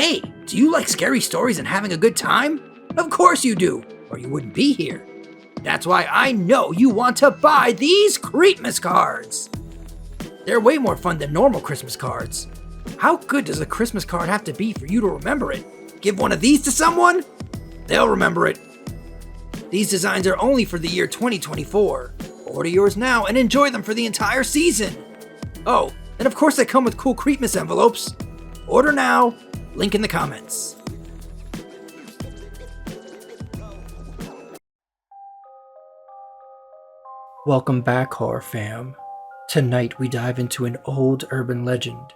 Hey, do you like scary stories and having a good time? Of course you do, or you wouldn't be here. That's why I know you want to buy these Creepmas cards. They're way more fun than normal Christmas cards. How good does a Christmas card have to be for you to remember it? Give one of these to someone? They'll remember it. These designs are only for the year 2024. Order yours now and enjoy them for the entire season. Oh, and of course they come with cool Creepmas envelopes. Order now, link in the comments. Welcome back, horror fam. Tonight we dive into an old urban legend,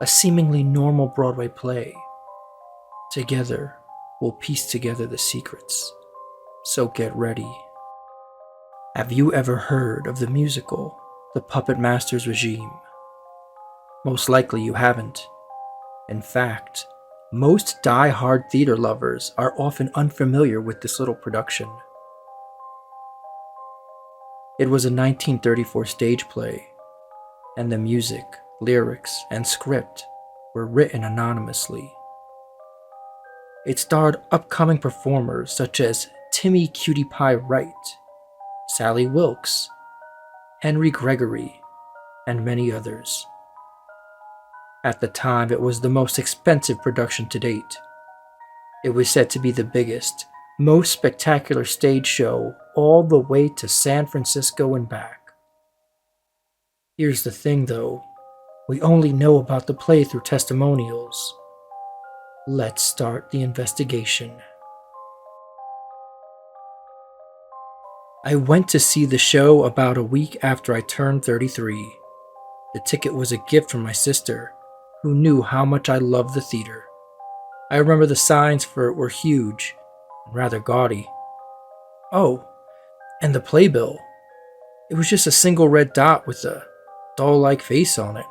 a seemingly normal Broadway play. Together, we'll piece together the secrets. So get ready. Have you ever heard of the musical, The Puppetmaster's Regime? Most likely you haven't. In fact, most die-hard theater lovers are often unfamiliar with this little production. It was a 1934 stage play, and the music, lyrics, and script were written anonymously. It starred upcoming performers such as Timmy Cutie Pie Wright, Sally Wilkes, Henry Gregory, and many others. At the time, it was the most expensive production to date. It was said to be the biggest, most spectacular stage show all the way to San Francisco and back. Here's the thing though, we only know about the play through testimonials. Let's start the investigation. I went to see the show about a week after I turned 33. The ticket was a gift from my sister, who knew how much I loved the theater. I remember the signs for it were huge and rather gaudy. Oh, and the playbill. It was just a single red dot with a doll-like face on it.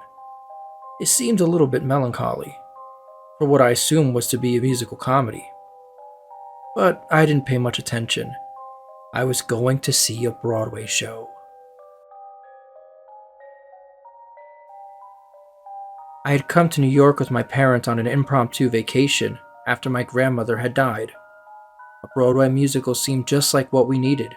It seemed a little bit melancholy, for what I assumed was to be a musical comedy. But I didn't pay much attention. I was going to see a Broadway show. I had come to New York with my parents on an impromptu vacation after my grandmother had died. A Broadway musical seemed just like what we needed.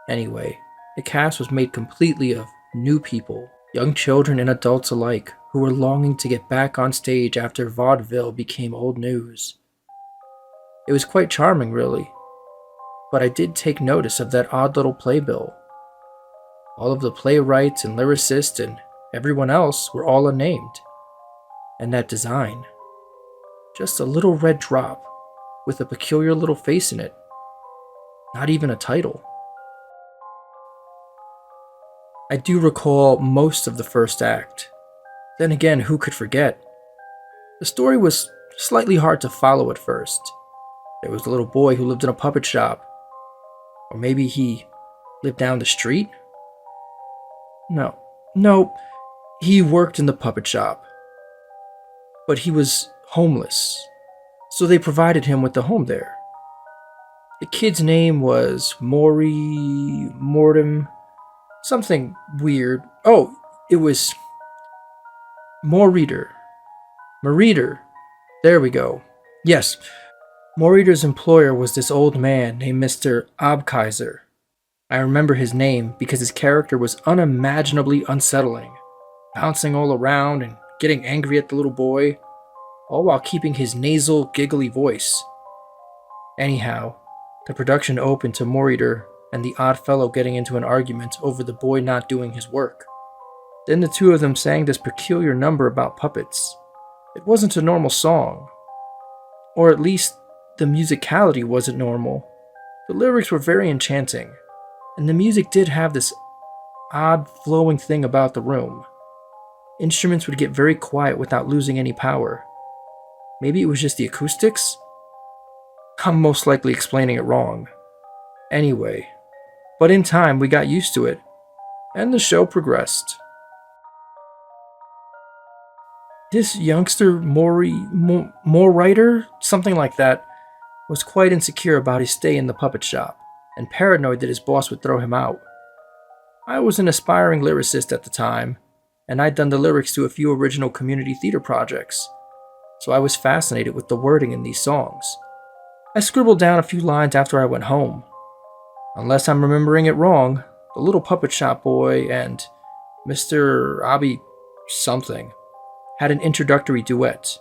Anyway, the cast was made completely of new people, young children and adults alike, who were longing to get back on stage after vaudeville became old news. It was quite charming, really, but I did take notice of that odd little playbill. All of the playwrights and lyricists and everyone else were all unnamed. And that design, just a little red drop with a peculiar little face in it, not even a title. I do recall most of the first act. Then again, who could forget? The story was slightly hard to follow at first. There was a little boy who lived in a puppet shop. Or maybe he lived down the street? No, he worked in the puppet shop. But he was homeless, so they provided him with a home there. The kid's name was Mortem, something weird. Oh, it was Morreader. There we go. Yes, Morreader's employer was this old man named Mr. Obkaiser. I remember his name because his character was unimaginably unsettling, bouncing all around and getting angry at the little boy, all while keeping his nasal, giggly voice. Anyhow, the production opened to Morreader and the odd fellow getting into an argument over the boy not doing his work. Then the two of them sang this peculiar number about puppets. It wasn't a normal song. Or at least, the musicality wasn't normal. The lyrics were very enchanting, and the music did have this odd flowing thing about the room. Instruments would get very quiet without losing any power. Maybe it was just the acoustics? I'm most likely explaining it wrong. Anyway, but in time we got used to it, and the show progressed. This youngster, Morreader, something like that, was quite insecure about his stay in the puppet shop, and paranoid that his boss would throw him out. I was an aspiring lyricist at the time, and I'd done the lyrics to a few original community theater projects, so I was fascinated with the wording in these songs. I scribbled down a few lines after I went home. Unless I'm remembering it wrong, the little puppet shop boy and Mr. Abi something had an introductory duet.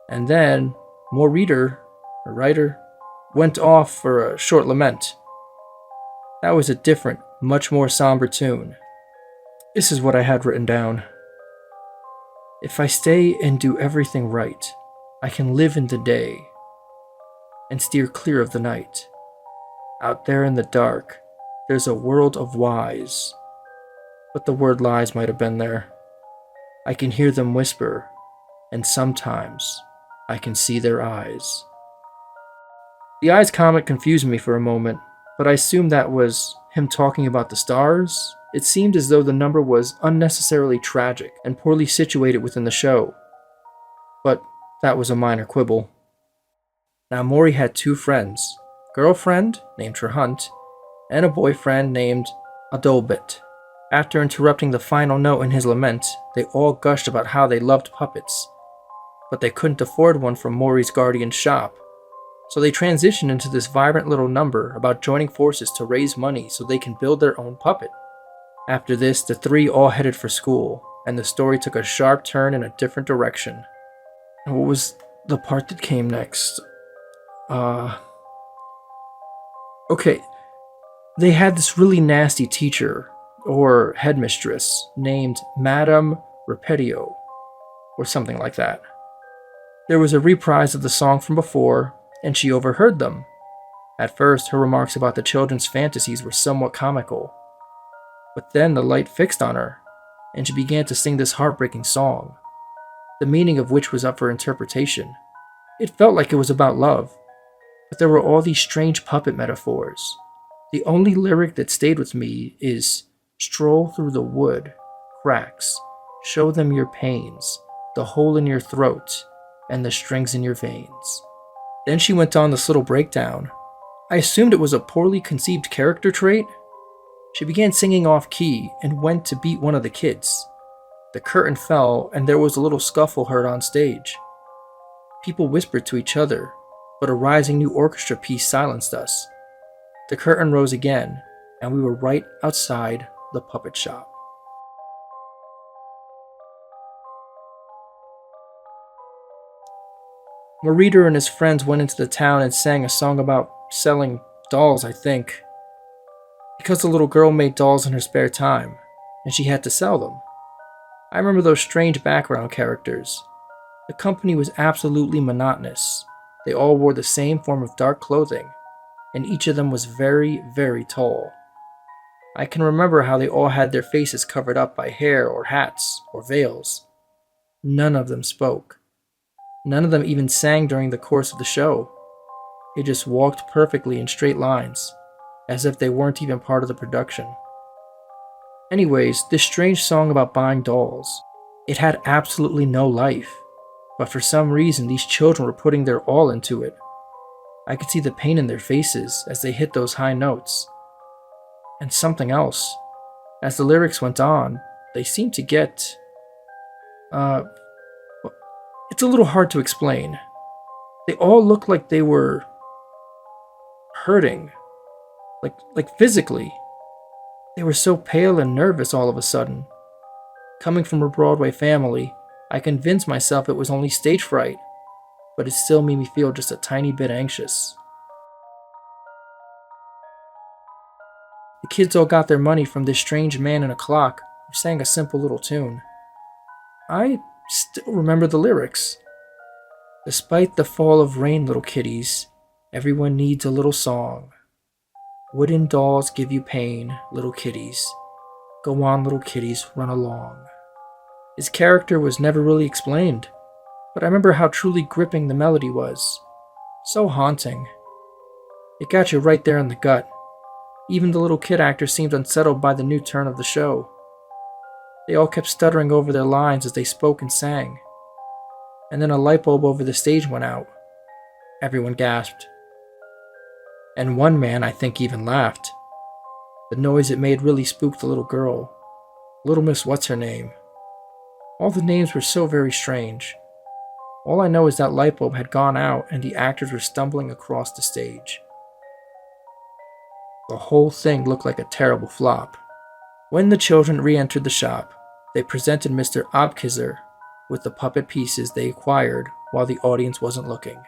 And then writer, went off for a short lament. That was a different, much more somber tune. This is what I had written down. If I stay and do everything right, I can live in the day and steer clear of the night. Out there in the dark, there's a world of wise. But the word lies might have been there. I can hear them whisper, and sometimes I can see their eyes. The eyes comment confused me for a moment, but I assumed that was him talking about the stars. It seemed as though the number was unnecessarily tragic and poorly situated within the show. But that was a minor quibble. Now Maury had two friends, girlfriend named Trehunt, and a boyfriend named Adolbit. After interrupting the final note in his lament, they all gushed about how they loved puppets, but they couldn't afford one from Maury's guardian's shop. So they transitioned into this vibrant little number about joining forces to raise money so they can build their own puppet. After this, the three all headed for school, and the story took a sharp turn in a different direction. And what was the part that came next? Okay, they had this really nasty teacher, or headmistress, named Madame Repetio, or something like that. There was a reprise of the song from before, and she overheard them. At first, her remarks about the children's fantasies were somewhat comical, but then the light fixed on her, and she began to sing this heartbreaking song, the meaning of which was up for interpretation. It felt like it was about love, but there were all these strange puppet metaphors. The only lyric that stayed with me is, "Stroll through the wood, cracks, show them your pains, the hole in your throat, and the strings in your veins." Then she went on this little breakdown. I assumed it was a poorly conceived character trait. She began singing off key and went to beat one of the kids. The curtain fell and there was a little scuffle heard on stage. People whispered to each other, but a rising new orchestra piece silenced us. The curtain rose again, and we were right outside the puppet shop. Marita and his friends went into the town and sang a song about selling dolls, I think. Because the little girl made dolls in her spare time, and she had to sell them. I remember those strange background characters. The company was absolutely monotonous. They all wore the same form of dark clothing, and each of them was very, very tall. I can remember how they all had their faces covered up by hair or hats or veils. None of them spoke. None of them even sang during the course of the show. They just walked perfectly in straight lines, as if they weren't even part of the production. Anyways, this strange song about buying dolls, it had absolutely no life, but for some reason these children were putting their all into it. I could see the pain in their faces as they hit those high notes. And something else. As the lyrics went on, they seemed to get... it's a little hard to explain. They all looked like they were hurting. Like physically. They were so pale and nervous all of a sudden. Coming from a Broadway family, I convinced myself it was only stage fright, but it still made me feel just a tiny bit anxious. The kids all got their money from this strange man in a clock who sang a simple little tune. I still remember the lyrics. Despite the fall of rain, little kitties, everyone needs a little song. Wooden dolls give you pain, little kitties. Go on, little kitties, run along. His character was never really explained, but I remember how truly gripping the melody was. So haunting. It got you right there in the gut. Even the little kid actors seemed unsettled by the new turn of the show. They all kept stuttering over their lines as they spoke and sang. And then a light bulb over the stage went out. Everyone gasped. And one man, I think, even laughed. The noise it made really spooked the little girl. Little Miss What's-Her-Name. All the names were so very strange. All I know is that light bulb had gone out and the actors were stumbling across the stage. The whole thing looked like a terrible flop. When the children re-entered the shop, they presented Mr. Obkizer with the puppet pieces they acquired while the audience wasn't looking.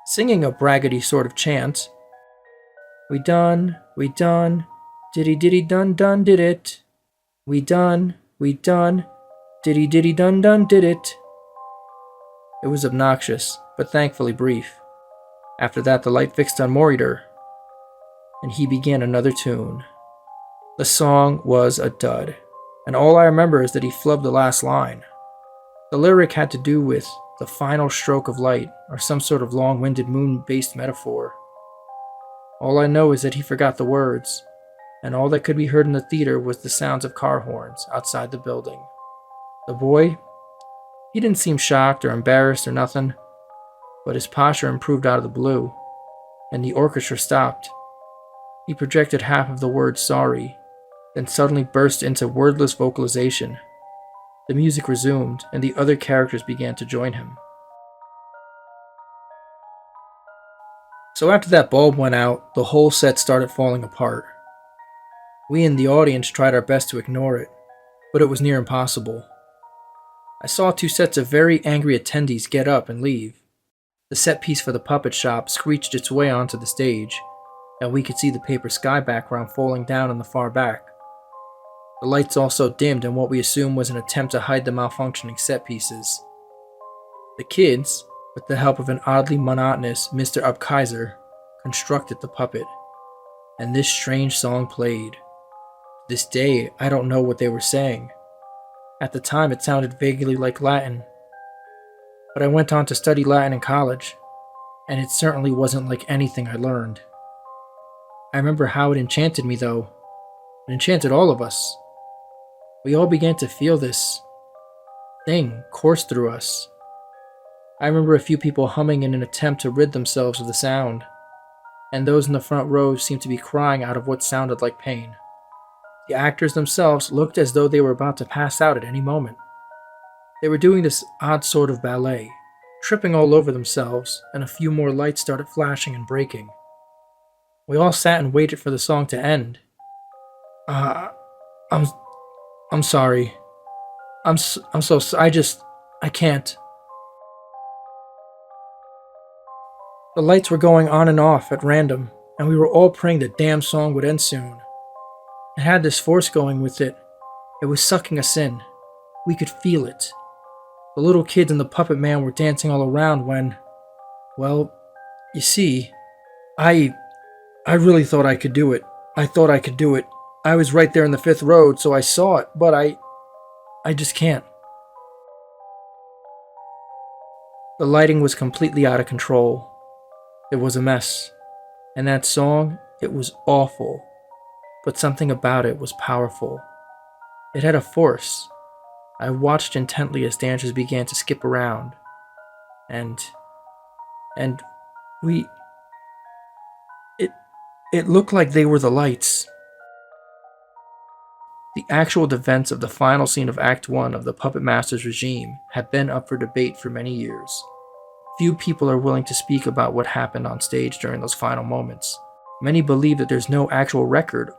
Singing a braggedy sort of chant, we done, diddy diddy dun dun did it. We done, diddy diddy dun dun did it. It was obnoxious, but thankfully brief. After that, the light fixed on Moritor, and he began another tune. The song was a dud, and all I remember is that he flubbed the last line. The lyric had to do with the final stroke of light, or some sort of long-winded moon-based metaphor. All I know is that he forgot the words, and all that could be heard in the theater was the sounds of car horns outside the building. The boy, he didn't seem shocked or embarrassed or nothing, but his posture improved out of the blue, and the orchestra stopped. He projected half of the word sorry, then suddenly burst into wordless vocalization. The music resumed, and the other characters began to join him. So after that bulb went out, the whole set started falling apart. We in the audience tried our best to ignore it, but it was near impossible. I saw two sets of very angry attendees get up and leave. The set piece for the puppet shop screeched its way onto the stage, and we could see the paper sky background falling down in the far back. The lights also dimmed in what we assumed was an attempt to hide the malfunctioning set pieces. The kids, with the help of an oddly monotonous Mr. Upkaiser, constructed the puppet, and this strange song played. To this day, I don't know what they were saying. At the time, it sounded vaguely like Latin, but I went on to study Latin in college, and it certainly wasn't like anything I learned. I remember how it enchanted me, though. It enchanted all of us. We all began to feel this thing course through us. I remember a few people humming in an attempt to rid themselves of the sound, and those in the front rows seemed to be crying out of what sounded like pain. The actors themselves looked as though they were about to pass out at any moment. They were doing this odd sort of ballet, tripping all over themselves, and a few more lights started flashing and breaking. We all sat and waited for the song to end. I'm sorry. I'm so sorry. I can't. The lights were going on and off at random, and we were all praying the damn song would end soon. It had this force going with it. It was sucking us in. We could feel it. The little kids and the puppet man were dancing all around when, well, you see, I really thought I could do it. I thought I could do it. I was right there in the fifth row, so I saw it, but I just can't. The lighting was completely out of control. It was a mess. And that song, it was awful. But something about it was powerful. It had a force. I watched intently as dancers began to skip around. And it looked like they were the lights. The actual events of the final scene of Act 1 of the Puppetmaster's regime have been up for debate for many years. Few people are willing to speak about what happened on stage during those final moments. Many believe that there's no actual record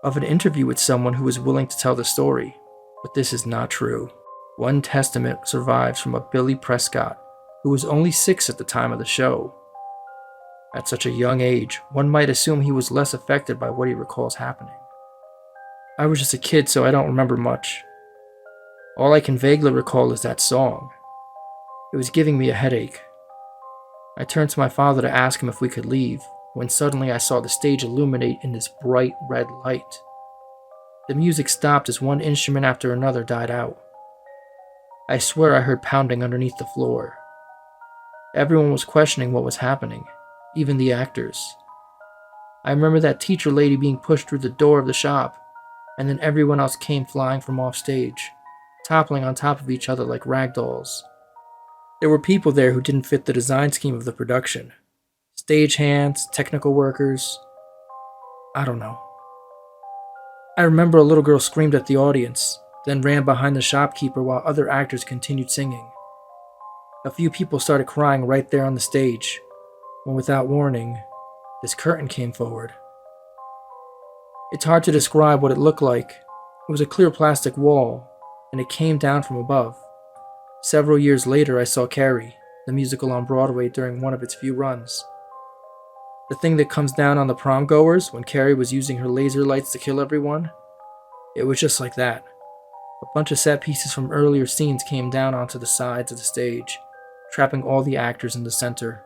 of an interview with someone who was willing to tell the story, but this is not true. One testament survives from a Billy Prescott, who was only 6 at the time of the show. At such a young age, one might assume he was less affected by what he recalls happening. I was just a kid, so I don't remember much. All I can vaguely recall is that song. It was giving me a headache. I turned to my father to ask him if we could leave, when suddenly I saw the stage illuminate in this bright red light. The music stopped as one instrument after another died out. I swear I heard pounding underneath the floor. Everyone was questioning what was happening, even the actors. I remember that teacher lady being pushed through the door of the shop, and then everyone else came flying from off stage, toppling on top of each other like rag dolls. There were people there who didn't fit the design scheme of the production. Stagehands, technical workers. I don't know. I remember a little girl screamed at the audience, then ran behind the shopkeeper while other actors continued singing. A few people started crying right there on the stage, when without warning, this curtain came forward. It's hard to describe what it looked like. It was a clear plastic wall, and it came down from above. Several years later, I saw Carrie, the musical on Broadway, during one of its few runs. The thing that comes down on the prom goers when Carrie was using her laser lights to kill everyone, it was just like that. A bunch of set pieces from earlier scenes came down onto the sides of the stage, trapping all the actors in the center.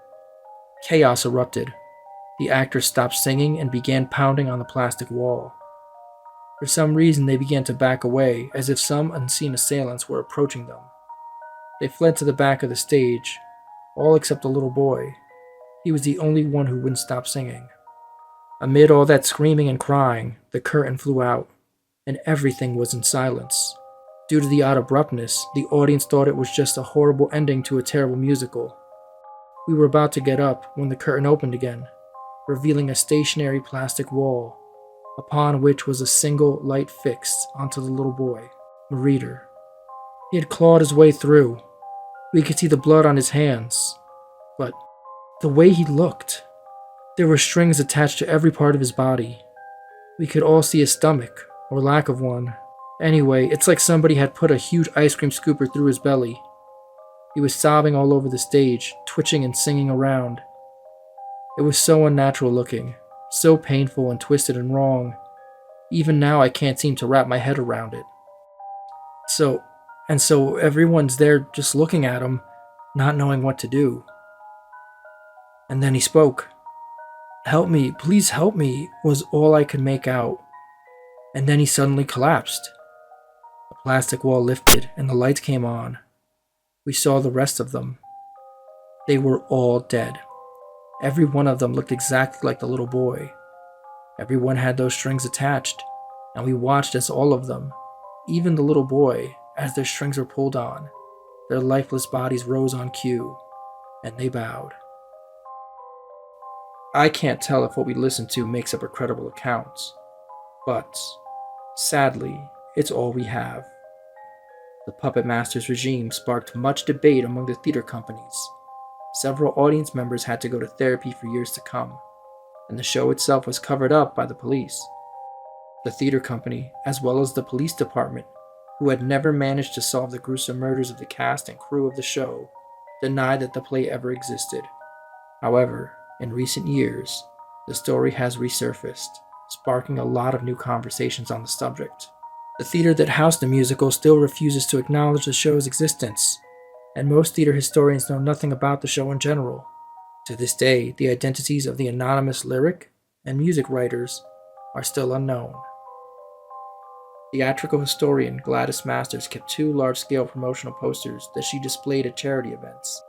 Chaos erupted. The actors stopped singing and began pounding on the plastic wall. For some reason, they began to back away, as if some unseen assailants were approaching them. They fled to the back of the stage, all except the little boy. He was the only one who wouldn't stop singing. Amid all that screaming and crying, the curtain flew out, and everything was in silence. Due to the odd abruptness, the audience thought it was just a horrible ending to a terrible musical. We were about to get up when the curtain opened again, revealing a stationary plastic wall, upon which was a single light fixed onto the little boy, Mariter. He had clawed his way through. We could see the blood on his hands, but the way he looked, there were strings attached to every part of his body. We could all see his stomach, or lack of one. Anyway, it's like somebody had put a huge ice cream scooper through his belly. He was sobbing all over the stage, twitching and singing around. It was so unnatural looking, so painful and twisted and wrong. Even now I can't seem to wrap my head around it. So everyone's there just looking at him, not knowing what to do. And then he spoke. "Help me, please help me," was all I could make out. And then he suddenly collapsed. The plastic wall lifted and the lights came on. We saw the rest of them. They were all dead. Every one of them looked exactly like the little boy. Everyone had those strings attached, and we watched as all of them, even the little boy, as their strings were pulled on, their lifeless bodies rose on cue, and they bowed. I can't tell if what we listened to makes up a credible account, but sadly, it's all we have. The Puppetmaster's regime sparked much debate among the theater companies. Several audience members had to go to therapy for years to come, and the show itself was covered up by the police. The theater company, as well as the police department, who had never managed to solve the gruesome murders of the cast and crew of the show, denied that the play ever existed. However, in recent years, the story has resurfaced, sparking a lot of new conversations on the subject. The theater that housed the musical still refuses to acknowledge the show's existence, and most theater historians know nothing about the show in general. To this day, the identities of the anonymous lyric and music writers are still unknown. Theatrical historian Gladys Masters kept 2 large-scale promotional posters that she displayed at charity events,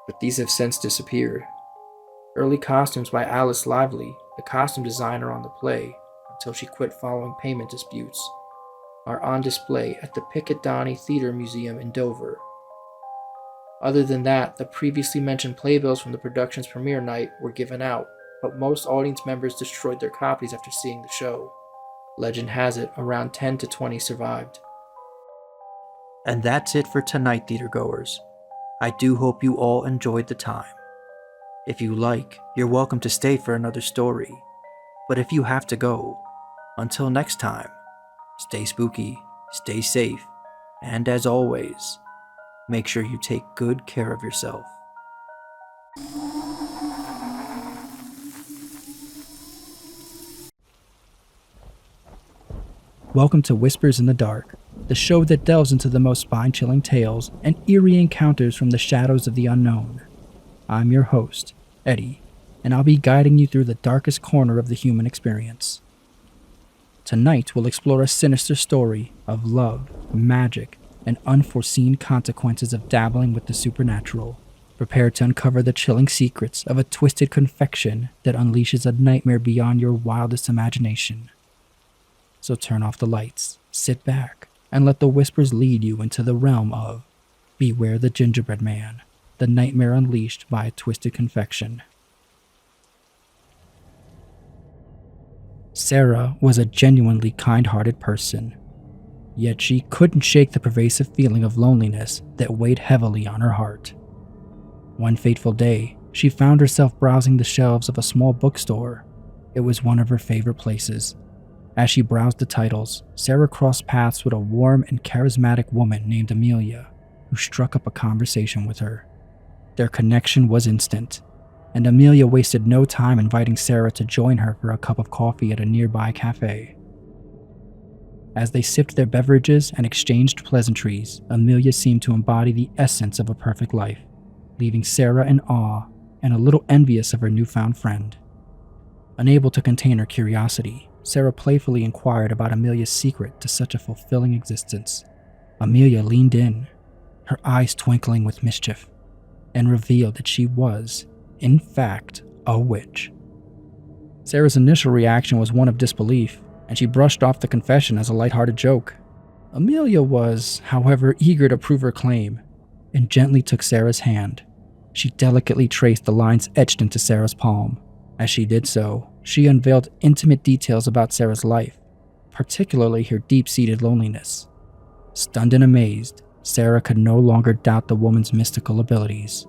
but these have since disappeared. Early costumes by Alice Lively, the costume designer on the play, until she quit following payment disputes, are on display at the Piccadilly Theatre Museum in Dover. Other than that, the previously mentioned playbills from the production's premiere night were given out, but most audience members destroyed their copies after seeing the show. Legend has it around 10 to 20 survived. And that's it for tonight, theatergoers. I do hope you all enjoyed the time. If you like, you're welcome to stay for another story. But if you have to go, until next time, stay spooky, stay safe, and as always, make sure you take good care of yourself. Welcome to Whispers in the Dark, the show that delves into the most spine-chilling tales and eerie encounters from the shadows of the unknown. I'm your host, Eddie, and I'll be guiding you through the darkest corner of the human experience. Tonight, we'll explore a sinister story of love, magic, and unforeseen consequences of dabbling with the supernatural. Prepare to uncover the chilling secrets of a twisted confection that unleashes a nightmare beyond your wildest imagination. So turn off the lights, sit back, and let the whispers lead you into the realm of Beware the Gingerbread Man, the nightmare unleashed by a twisted confection. Sarah was a genuinely kind-hearted person, yet she couldn't shake the pervasive feeling of loneliness that weighed heavily on her heart. One fateful day, she found herself browsing the shelves of a small bookstore. It was one of her favorite places. As she browsed the titles, Sarah crossed paths with a warm and charismatic woman named Amelia, who struck up a conversation with her. Their connection was instant, and Amelia wasted no time inviting Sarah to join her for a cup of coffee at a nearby cafe. As they sipped their beverages and exchanged pleasantries, Amelia seemed to embody the essence of a perfect life, leaving Sarah in awe and a little envious of her newfound friend. Unable to contain her curiosity, Sarah playfully inquired about Amelia's secret to such a fulfilling existence. Amelia leaned in, her eyes twinkling with mischief, and revealed that she was, in fact, a witch. Sarah's initial reaction was one of disbelief, and she brushed off the confession as a lighthearted joke. Amelia was, however, eager to prove her claim, and gently took Sarah's hand. She delicately traced the lines etched into Sarah's palm. As she did so, she unveiled intimate details about Sarah's life, particularly her deep-seated loneliness. Stunned and amazed, Sarah could no longer doubt the woman's mystical abilities.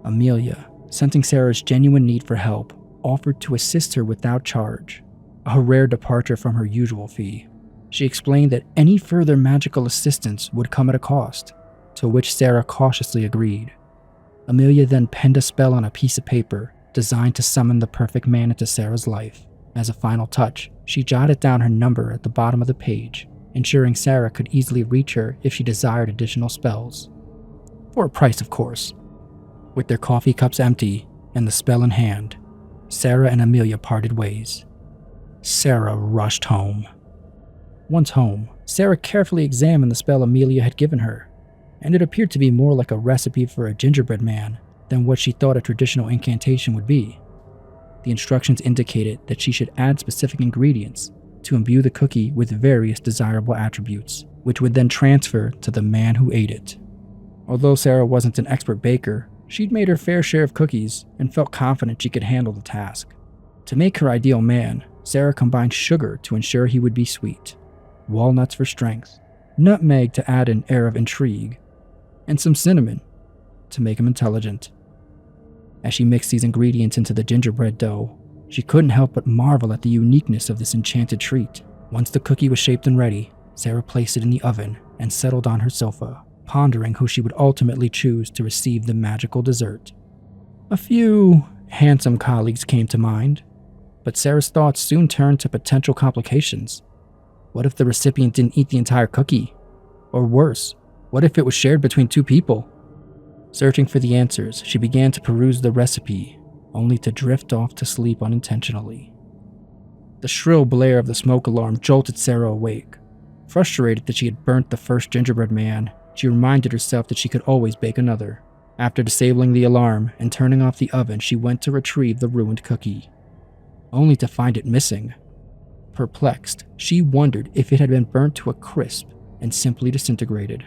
Amelia, sensing Sarah's genuine need for help, offered to assist her without charge, a rare departure from her usual fee. She explained that any further magical assistance would come at a cost, to which Sarah cautiously agreed. Amelia then penned a spell on a piece of paper designed to summon the perfect man into Sarah's life. As a final touch, she jotted down her number at the bottom of the page, ensuring Sarah could easily reach her if she desired additional spells. For a price, of course. With their coffee cups empty and the spell in hand, Sarah and Amelia parted ways. Sarah rushed home. Once home, Sarah carefully examined the spell Amelia had given her, and it appeared to be more like a recipe for a gingerbread man than what she thought a traditional incantation would be. The instructions indicated that she should add specific ingredients to imbue the cookie with various desirable attributes, which would then transfer to the man who ate it. Although Sarah wasn't an expert baker, she'd made her fair share of cookies and felt confident she could handle the task. To make her ideal man, Sarah combined sugar to ensure he would be sweet, walnuts for strength, nutmeg to add an air of intrigue, and some cinnamon to make him intelligent. As she mixed these ingredients into the gingerbread dough, she couldn't help but marvel at the uniqueness of this enchanted treat. Once the cookie was shaped and ready, Sarah placed it in the oven and settled on her sofa, pondering who she would ultimately choose to receive the magical dessert. A few handsome colleagues came to mind, but Sarah's thoughts soon turned to potential complications. What if the recipient didn't eat the entire cookie? Or worse, what if it was shared between two people? Searching for the answers, she began to peruse the recipe, only to drift off to sleep unintentionally. The shrill blare of the smoke alarm jolted Sarah awake. Frustrated that she had burnt the first gingerbread man, she reminded herself that she could always bake another. After disabling the alarm and turning off the oven, she went to retrieve the ruined cookie, only to find it missing. Perplexed, she wondered if it had been burnt to a crisp and simply disintegrated.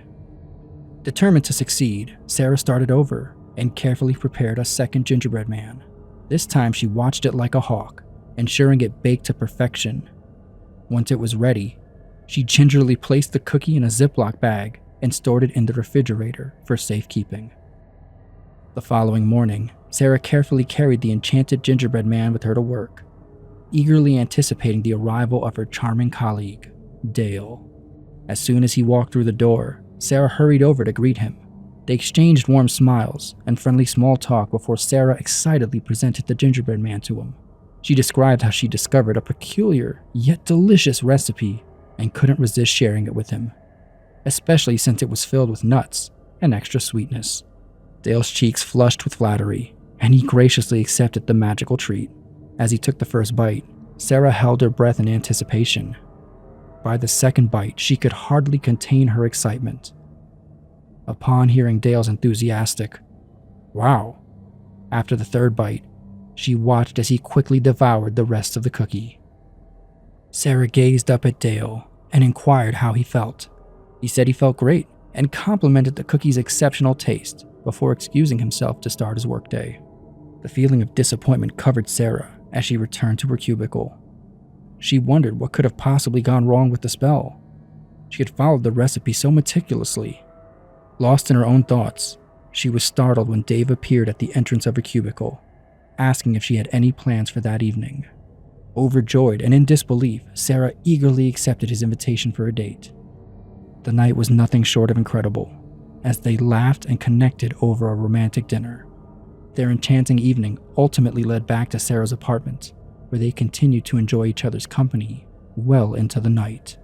Determined to succeed, Sarah started over and carefully prepared a second gingerbread man. This time she watched it like a hawk, ensuring it baked to perfection. Once it was ready, she gingerly placed the cookie in a Ziploc bag and stored it in the refrigerator for safekeeping. The following morning, Sarah carefully carried the enchanted gingerbread man with her to work, eagerly anticipating the arrival of her charming colleague, Dale. As soon as he walked through the door, Sarah hurried over to greet him. They exchanged warm smiles and friendly small talk before Sarah excitedly presented the gingerbread man to him. She described how she discovered a peculiar yet delicious recipe and couldn't resist sharing it with him, especially since it was filled with nuts and extra sweetness. Dale's cheeks flushed with flattery, and he graciously accepted the magical treat. As he took the first bite, Sarah held her breath in anticipation. By the second bite, she could hardly contain her excitement. Upon hearing Dale's enthusiastic, "Wow!" after the third bite, she watched as he quickly devoured the rest of the cookie. Sarah gazed up at Dale and inquired how he felt. He said he felt great and complimented the cookie's exceptional taste before excusing himself to start his workday. The feeling of disappointment covered Sarah as she returned to her cubicle. She wondered what could have possibly gone wrong with the spell. She had followed the recipe so meticulously. Lost in her own thoughts, She was startled when Dave appeared at the entrance of her cubicle, asking if she had any plans for that evening. Overjoyed and in disbelief, Sarah eagerly accepted his invitation for a date. The night was nothing short of incredible, as they laughed and connected over a romantic dinner. Their enchanting evening ultimately led back to Sarah's apartment, where they continued to enjoy each other's company well into the night.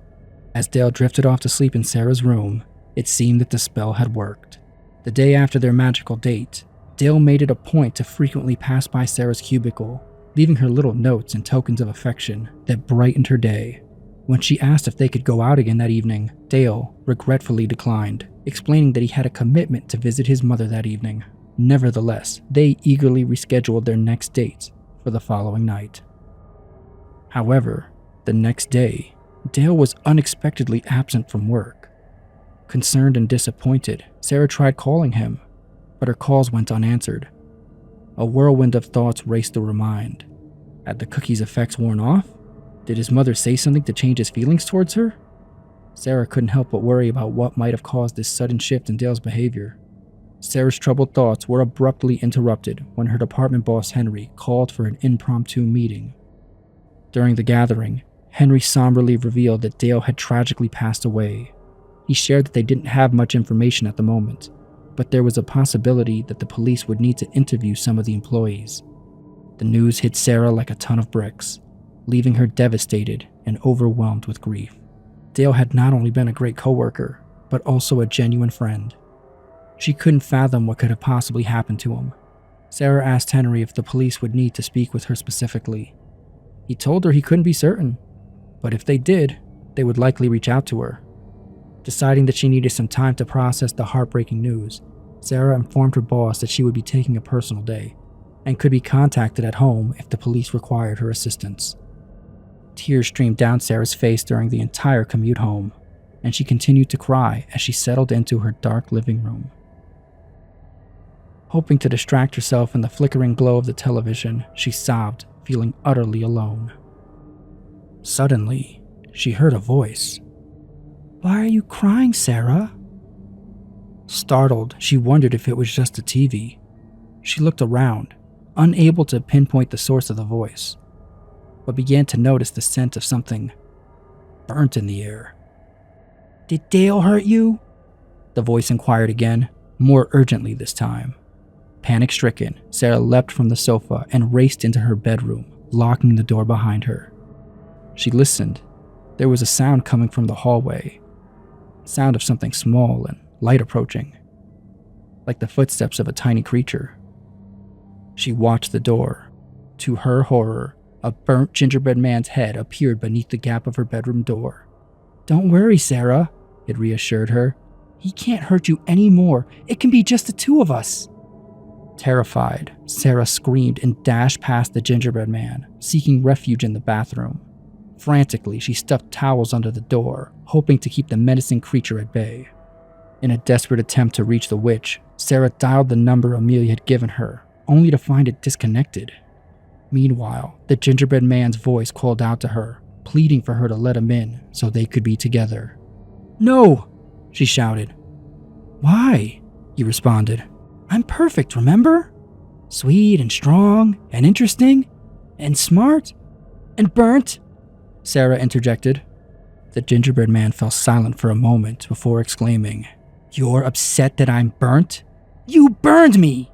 As Dale drifted off to sleep in Sarah's room, it seemed that the spell had worked. The day after their magical date, Dale made it a point to frequently pass by Sarah's cubicle, leaving her little notes and tokens of affection that brightened her day. When she asked if they could go out again that evening, Dale regretfully declined, explaining that he had a commitment to visit his mother that evening. Nevertheless, they eagerly rescheduled their next date for the following night. However, the next day, Dale was unexpectedly absent from work. Concerned and disappointed, Sarah tried calling him, but her calls went unanswered. A whirlwind of thoughts raced through her mind. Had the cookie's effects worn off? Did his mother say something to change his feelings towards her? Sarah couldn't help but worry about what might have caused this sudden shift in Dale's behavior. Sarah's troubled thoughts were abruptly interrupted when her department boss Henry called for an impromptu meeting. During the gathering, Henry somberly revealed that Dale had tragically passed away. He shared that they didn't have much information at the moment, but there was a possibility that the police would need to interview some of the employees. The news hit Sarah like a ton of bricks, leaving her devastated and overwhelmed with grief. Dale had not only been a great coworker, but also a genuine friend. She couldn't fathom what could have possibly happened to him. Sarah asked Henry if the police would need to speak with her specifically. He told her he couldn't be certain, but if they did, they would likely reach out to her. Deciding that she needed some time to process the heartbreaking news, Sarah informed her boss that she would be taking a personal day and could be contacted at home if the police required her assistance. Tears streamed down Sarah's face during the entire commute home, and she continued to cry as she settled into her dark living room. Hoping to distract herself in the flickering glow of the television, she sobbed, feeling utterly alone. Suddenly, she heard a voice. "Why are you crying, Sarah?" Startled, she wondered if it was just the TV. She looked around, unable to pinpoint the source of the voice, but began to notice the scent of something burnt in the air. "Did Dale hurt you?" the voice inquired again, more urgently this time. Panic-stricken, Sarah leapt from the sofa and raced into her bedroom, locking the door behind her. She listened. There was a sound coming from the hallway. Sound of something small and light approaching, like the footsteps of a tiny creature. She watched the door. To her horror, a burnt gingerbread man's head appeared beneath the gap of her bedroom door. "Don't worry, Sarah," it reassured her. "He can't hurt you anymore. It can be just the two of us." Terrified, Sarah screamed and dashed past the gingerbread man, seeking refuge in the bathroom. Frantically, she stuffed towels under the door, hoping to keep the menacing creature at bay. In a desperate attempt to reach the witch, Sarah dialed the number Amelia had given her, only to find it disconnected. Meanwhile, the gingerbread man's voice called out to her, pleading for her to let him in so they could be together. "No!" she shouted. "Why?" he responded. "I'm perfect, remember? Sweet and strong and interesting and smart and burnt," Sarah interjected. The gingerbread man fell silent for a moment before exclaiming, "You're upset that I'm burnt? You burned me!"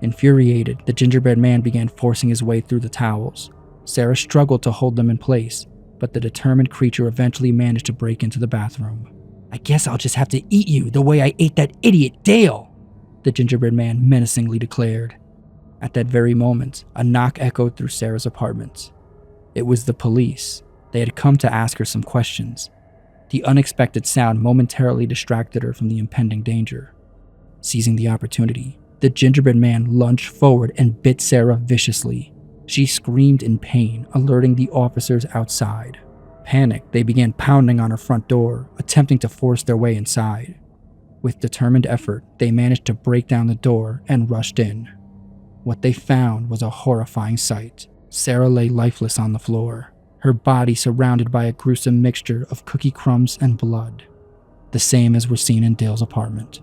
Infuriated, the gingerbread man began forcing his way through the towels. Sarah struggled to hold them in place, but the determined creature eventually managed to break into the bathroom. "I guess I'll just have to eat you the way I ate that idiot Dale," the gingerbread man menacingly declared. At that very moment, a knock echoed through Sarah's apartment. It was the police. They had come to ask her some questions. The unexpected sound momentarily distracted her from the impending danger. Seizing the opportunity, the gingerbread man lunged forward and bit Sarah viciously. She screamed in pain, alerting the officers outside. Panicked, they began pounding on her front door, attempting to force their way inside. With determined effort, they managed to break down the door and rushed in. What they found was a horrifying sight. Sarah lay lifeless on the floor, her body surrounded by a gruesome mixture of cookie crumbs and blood, the same as was seen in Dale's apartment.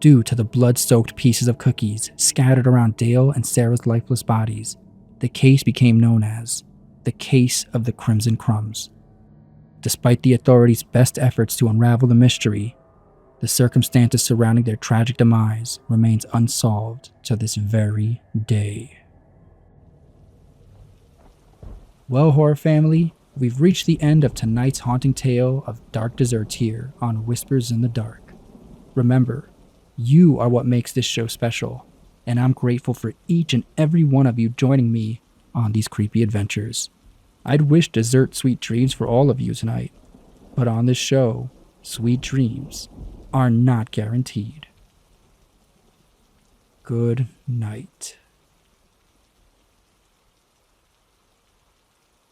due to the blood-soaked pieces of cookies scattered around Dale and Sarah's lifeless bodies, the case became known as the Case of the Crimson Crumbs. Despite the authorities' best efforts to unravel the mystery, the circumstances surrounding their tragic demise remains unsolved to this very day. Well, horror family, we've reached the end of tonight's haunting tale of dark deserts here on Whispers in the Dark. Remember, you are what makes this show special, and I'm grateful for each and every one of you joining me on these creepy adventures. I'd wish dessert sweet dreams for all of you tonight, but on this show, sweet dreams are not guaranteed. Good night.